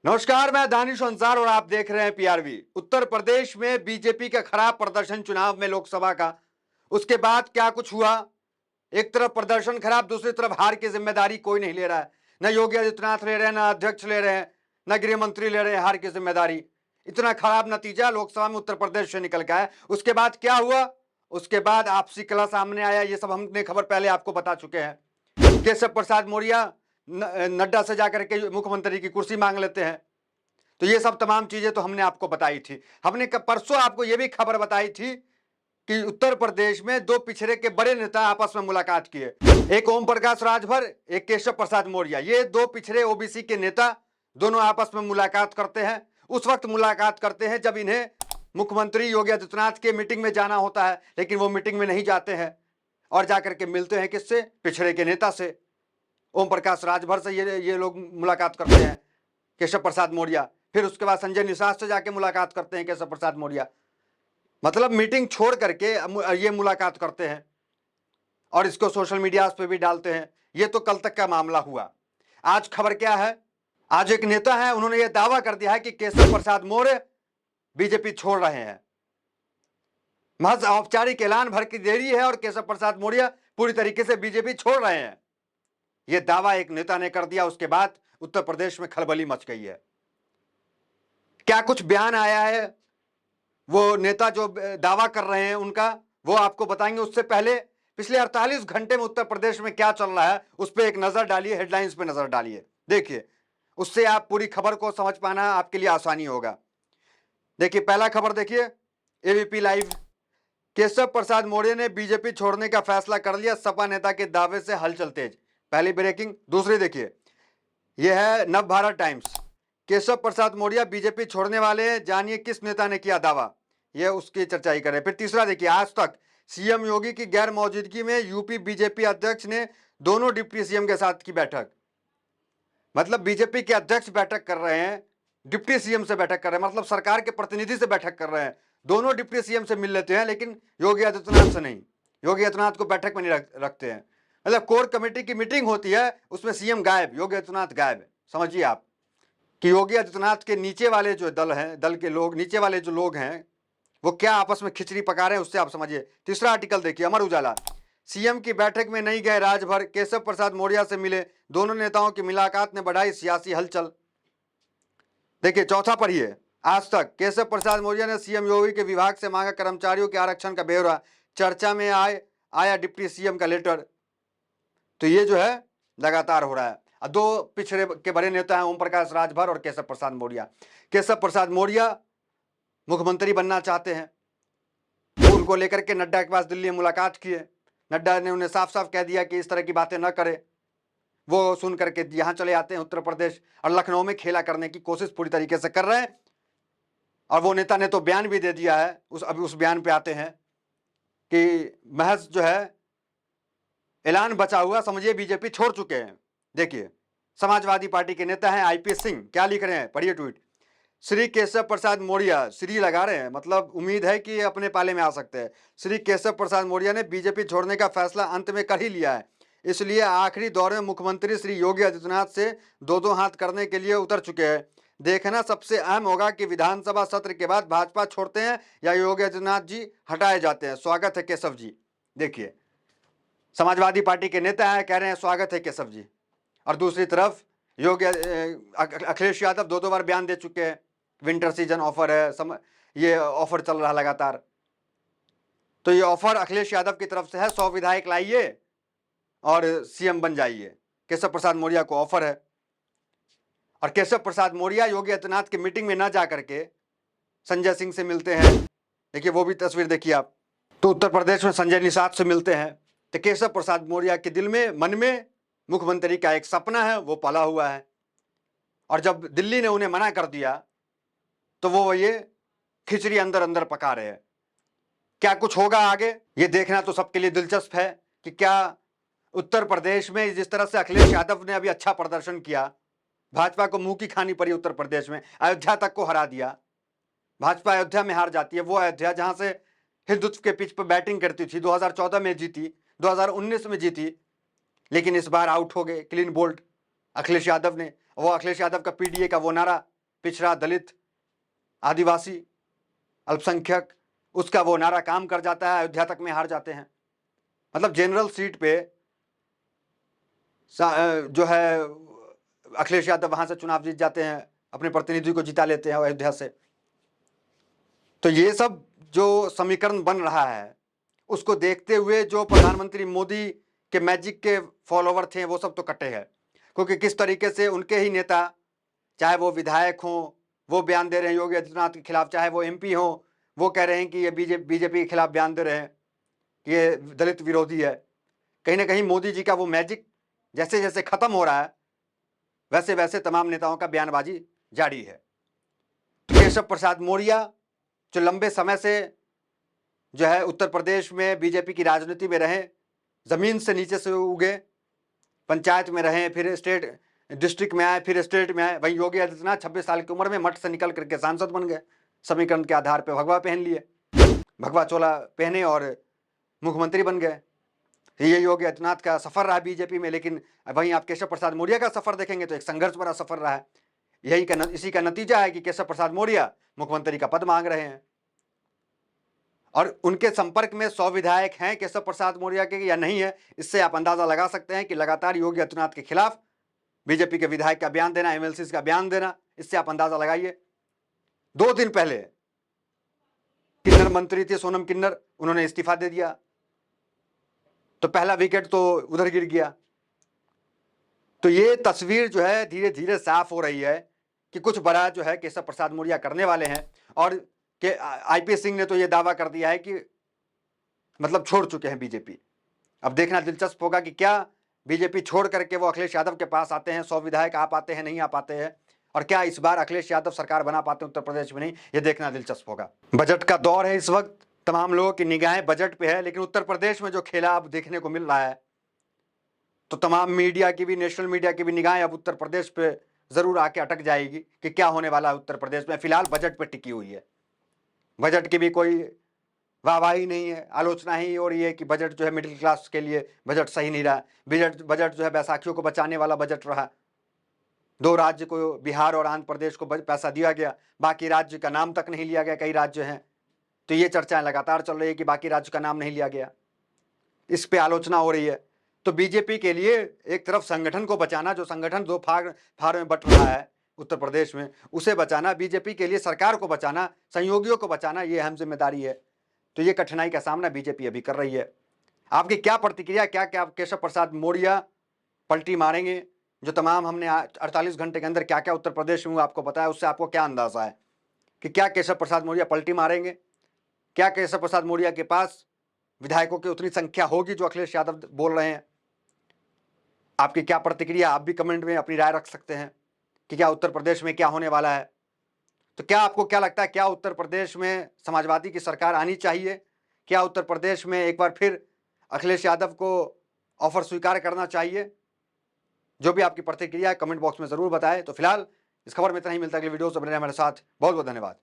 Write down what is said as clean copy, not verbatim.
नमस्कार, मैं दानिश अंसार और आप देख रहे हैं पीआरवी। उत्तर प्रदेश में बीजेपी का खराब प्रदर्शन चुनाव में लोकसभा का, उसके बाद क्या कुछ हुआ। एक तरफ प्रदर्शन खराब, दूसरी तरफ हार की जिम्मेदारी कोई नहीं ले रहा है। न योगी आदित्यनाथ ले रहे हैं, न अध्यक्ष ले रहे हैं, न गृह मंत्री ले रहे हैं हार की जिम्मेदारी। इतना खराब नतीजा लोकसभा में उत्तर प्रदेश से निकल के आया। उसके बाद क्या हुआ, उसके बाद आपसी कलह सामने आया। ये सब हमने खबर पहले आपको बता चुके हैं। केशव प्रसाद मौर्य नड्डा से जाकर के मुख्यमंत्री की कुर्सी मांग लेते हैं। तो ये सब तमाम चीजें तो हमने आपको बताई थी। हमने परसों आपको ये भी खबर बताई थी कि उत्तर प्रदेश में दो पिछड़े के बड़े नेता आपस में मुलाकात किए। एक ओम प्रकाश राजभर, एक केशव प्रसाद मौर्य। ये दो पिछड़े ओबीसी के नेता दोनों आपस में मुलाकात करते हैं। उस वक्त मुलाकात करते हैं जब इन्हें मुख्यमंत्री योगी आदित्यनाथ के मीटिंग में जाना होता है, लेकिन वो मीटिंग में नहीं जाते हैं और जाकर के मिलते हैं किससे? पिछड़े के नेता से। ओम प्रकाश राजभर से ये लोग मुलाकात करते हैं, केशव प्रसाद मौर्य। फिर उसके बाद संजय निषाद से जाके मुलाकात करते हैं केशव प्रसाद मौर्य। मतलब मीटिंग छोड़ करके ये मुलाकात करते हैं और इसको सोशल मीडिया पे भी डालते हैं। ये तो कल तक का मामला हुआ। आज खबर क्या है? आज एक नेता है, उन्होंने ये दावा कर दिया है कि केशव प्रसाद मौर्य बीजेपी छोड़ रहे हैं। महज औपचारिक ऐलान भर की देरी है और केशव प्रसाद मौर्य पूरी तरीके से बीजेपी छोड़ रहे हैं। यह दावा एक नेता ने कर दिया। उसके बाद उत्तर प्रदेश में खलबली मच गई है। क्या कुछ बयान आया है, वो नेता जो दावा कर रहे हैं उनका, वो आपको बताएंगे। उससे पहले पिछले 48 घंटे में उत्तर प्रदेश में क्या चल रहा है उस पर एक नजर डालिए, हेडलाइंस पे नजर डालिए। देखिए, उससे आप पूरी खबर को समझ पाना आपके लिए आसानी होगा। देखिए, पहला खबर देखिए, एबीपी लाइव। केशव प्रसाद मौर्य ने बीजेपी छोड़ने का फैसला कर लिया, सपा नेता के दावे से हलचल तेज। पहली ब्रेकिंग। दूसरी देखिए, यह है नव भारत टाइम्स। केशव प्रसाद मौर्य बीजेपी छोड़ने वाले हैं, जानिए किस नेता ने किया दावा। यह उसकी चर्चा ही करें। फिर तीसरा देखिए, आज तक। सीएम योगी की गैर मौजूदगी में यूपी बीजेपी अध्यक्ष ने दोनों डिप्टी सीएम के साथ की बैठक। मतलब बीजेपी के अध्यक्ष बैठक कर रहे हैं, डिप्टी सीएम से बैठक कर रहे हैं, मतलब सरकार के प्रतिनिधि से बैठक कर रहे हैं। दोनों डिप्टी सीएम से मिल लेते हैं, लेकिन योगी आदित्यनाथ से नहीं। योगी आदित्यनाथ को बैठक में नहीं रखते हैं। मतलब कोर कमेटी की मीटिंग होती है, उसमें सीएम गायब, योगी आदित्यनाथ गायब। समझिए आप कि योगी आदित्यनाथ के नीचे वाले जो दल हैं, दल के लोग, नीचे वाले जो लोग हैं, वो क्या आपस में खिचड़ी पका रहे हैं, उससे आप समझिए। तीसरा आर्टिकल देखिए, अमर उजाला। सीएम की बैठक में नहीं गए राजभर, केशव प्रसाद मौर्य से मिले, दोनों नेताओं की मुलाकात ने बढ़ाई सियासी हलचल। देखिए, चौथा पढ़िए, आज तक। केशव प्रसाद मौर्य ने सीएम योगी के विभाग से मांगा कर्मचारियों के आरक्षण का ब्यौरा, चर्चा में आया डिप्टी सीएम का लेटर। तो ये जो है लगातार हो रहा है। दो पिछड़े के बड़े नेता हैं, ओम प्रकाश राजभर और केशव प्रसाद मौर्य। केशव प्रसाद मौर्य मुख्यमंत्री बनना चाहते हैं। उनको लेकर के नड्डा के पास दिल्ली में मुलाकात किए। नड्डा ने उन्हें साफ साफ कह दिया कि इस तरह की बातें न करें। वो सुन करके यहां चले आते हैं उत्तर प्रदेश और लखनऊ में खेला करने की कोशिश पूरी तरीके से कर रहे हैं। और वो नेता ने तो बयान भी दे दिया है, अभी उस बयान पे आते हैं कि महज जो है ऐलान बचा हुआ, समझिए बीजेपी छोड़ चुके हैं। देखिए, समाजवादी पार्टी के नेता हैं आईपी सिंह, क्या लिख रहे हैं, पढ़िए ट्वीट। श्री केशव प्रसाद मौर्य, श्री लगा रहे हैं, मतलब उम्मीद है कि अपने पाले में आ सकते हैं। श्री केशव प्रसाद मौर्य ने बीजेपी छोड़ने का फैसला अंत में कर ही लिया है, इसलिए आखिरी दौर में मुख्यमंत्री श्री योगी आदित्यनाथ से दो हाथ करने के लिए उतर चुके हैं। देखना सबसे अहम होगा कि विधानसभा सत्र के बाद भाजपा छोड़ते हैं या योगी आदित्यनाथ जी हटाए जाते हैं। स्वागत है केशव जी। देखिए, समाजवादी पार्टी के नेता हैं, कह रहे हैं स्वागत है केशव जी। और दूसरी तरफ योगी अखिलेश यादव दो बार बयान दे चुके हैं, विंटर सीजन ऑफर है, ये ऑफर चल रहा लगातार। तो ये ऑफर अखिलेश यादव की तरफ से है, 100 विधायक लाइए और सीएम बन जाइए। केशव प्रसाद मौर्य को ऑफर है। और केशव प्रसाद मौर्य योगी आदित्यनाथ की मीटिंग में ना जाकर के संजय सिंह से मिलते हैं। देखिए, वो भी तस्वीर देखिए आप। तो उत्तर प्रदेश में संजय निषाद से मिलते हैं। तो केशव प्रसाद मौर्य के दिल में, मन में मुख्यमंत्री का एक सपना है, वो पला हुआ है। और जब दिल्ली ने उन्हें मना कर दिया तो वो ये खिचड़ी अंदर अंदर पका रहे हैं। क्या कुछ होगा आगे, ये देखना तो सबके लिए दिलचस्प है कि क्या उत्तर प्रदेश में जिस तरह से अखिलेश यादव ने अभी अच्छा प्रदर्शन किया, भाजपा को मुंह की खानी पड़ी उत्तर प्रदेश में, अयोध्या तक को हरा दिया। भाजपा अयोध्या में हार जाती है, वो अयोध्या जहां से हिंदुत्व के पिच पर बैटिंग करती थी, 2014 में जीती, 2019 में जीती, लेकिन इस बार आउट हो गए, क्लीन बोल्ड अखिलेश यादव ने। वो अखिलेश यादव का पीडीए का वो नारा पिछड़ा, दलित, आदिवासी, अल्पसंख्यक, उसका वो नारा काम कर जाता है, अयोध्या तक में हार जाते हैं। मतलब जनरल सीट पे जो है अखिलेश यादव वहां से चुनाव जीत जाते हैं, अपने प्रतिनिधि को जिता लेते हैं अयोध्या से। तो ये सब जो समीकरण बन रहा है, उसको देखते हुए जो प्रधानमंत्री मोदी के मैजिक के फॉलोवर थे वो सब तो कटे हैं, क्योंकि किस तरीके से उनके ही नेता, चाहे वो विधायक हों, वो बयान दे रहे हैं योगी आदित्यनाथ के खिलाफ, चाहे वो एमपी हों, वो कह रहे हैं कि ये बीजेपी के खिलाफ बयान दे रहे हैं कि ये दलित विरोधी है। कहीं ना कहीं मोदी जी का वो मैजिक जैसे जैसे खत्म हो रहा है, वैसे वैसे तमाम नेताओं का बयानबाजी जारी है। तो केशव प्रसाद मौर्य जो लंबे समय से जो है उत्तर प्रदेश में बीजेपी की राजनीति में रहे, जमीन से नीचे से उगे, पंचायत में रहे, फिर स्टेट डिस्ट्रिक्ट में आए, फिर स्टेट में आए। वहीं योगी आदित्यनाथ 26 साल की उम्र में मठ से निकल करके सांसद बन गए, समीकरण के आधार पर भगवा पहन लिए, भगवा चोला पहने और मुख्यमंत्री बन गए। ये योगी आदित्यनाथ का सफर रहा बीजेपी में। लेकिन वहीं आप केशव प्रसाद मौर्य का सफर देखेंगे तो एक संघर्ष भरा सफर रहा है। इसी का नतीजा है कि केशव प्रसाद मौर्य मुख्यमंत्री का पद मांग रहे हैं, और उनके संपर्क में 100 विधायक हैं केशव प्रसाद मौर्य के या नहीं है, इससे आप अंदाजा लगा सकते हैं कि लगातार योगी आदित्यनाथ के खिलाफ बीजेपी के विधायक का बयान देना, एमएलसी का बयान देना, इससे आप अंदाजा लगाइए। 2 दिन पहले किन्नर मंत्री थे सोनम किन्नर, उन्होंने इस्तीफा दे दिया, तो पहला विकेट तो उधर गिर गया। तो ये तस्वीर जो है धीरे धीरे साफ हो रही है कि कुछ बड़ा जो है केशव प्रसाद मौर्य करने वाले हैं। और के आईपी सिंह ने तो ये दावा कर दिया है कि मतलब छोड़ चुके हैं बीजेपी। अब देखना दिलचस्प होगा कि क्या बीजेपी छोड़ करके वो अखिलेश यादव के पास आते हैं, 100 विधायक आ पाते हैं, नहीं आ पाते हैं, और क्या इस बार अखिलेश यादव सरकार बना पाते हैं उत्तर प्रदेश में, नहीं, ये देखना दिलचस्प होगा। बजट का दौर है इस वक्त, तमाम लोगों की निगाहें बजट पे है, लेकिन उत्तर प्रदेश में जो खेला अब देखने को मिल रहा है, तो तमाम मीडिया की भी, नेशनल मीडिया की भी निगाहें अब उत्तर प्रदेश पे जरूर आके अटक जाएगी कि क्या होने वाला है उत्तर प्रदेश में। फिलहाल बजट पे टिकी हुई है, बजट की भी कोई वाहवाही नहीं है, आलोचना ही हो रही है कि बजट जो है मिडिल क्लास के लिए बजट सही नहीं रहा। बजट जो है बैसाखियों को बचाने वाला बजट रहा। 2 राज्य को, बिहार और आंध्र प्रदेश को पैसा दिया गया, बाकी राज्य का नाम तक नहीं लिया गया। कई राज्य हैं, तो ये चर्चाएं लगातार चल रही है कि बाकी राज्य का नाम नहीं लिया गया, इस पे आलोचना हो रही है। तो बीजेपी के लिए एक तरफ संगठन को बचाना, जो संगठन 2 भाग में बट रहा है उत्तर प्रदेश में, उसे बचाना, बीजेपी के लिए सरकार को बचाना, सहयोगियों को बचाना, ये अहम जिम्मेदारी है। तो ये कठिनाई का सामना बीजेपी अभी कर रही है। आपकी क्या प्रतिक्रिया, क्या क्या केशव प्रसाद मौर्य पलटी मारेंगे? जो तमाम हमने 48 घंटे के अंदर क्या क्या उत्तर प्रदेश में आपको बताया, उससे आपको क्या अंदाजा है कि क्या केशव प्रसाद मौर्य पलटी मारेंगे? क्या केशव प्रसाद मौर्य के पास विधायकों की उतनी संख्या होगी जो अखिलेश यादव बोल रहे हैं? आपकी क्या प्रतिक्रिया, आप भी कमेंट में अपनी राय रख सकते हैं कि क्या उत्तर प्रदेश में क्या होने वाला है। तो क्या आपको क्या लगता है, क्या उत्तर प्रदेश में समाजवादी की सरकार आनी चाहिए? क्या उत्तर प्रदेश में एक बार फिर अखिलेश यादव को ऑफर स्वीकार करना चाहिए? जो भी आपकी प्रतिक्रिया है कमेंट बॉक्स में जरूर बताएं। तो फिलहाल इस खबर में इतना ही, मिलता है अगले वीडियो से। बने रहें हमारे साथ। बहुत बहुत धन्यवाद।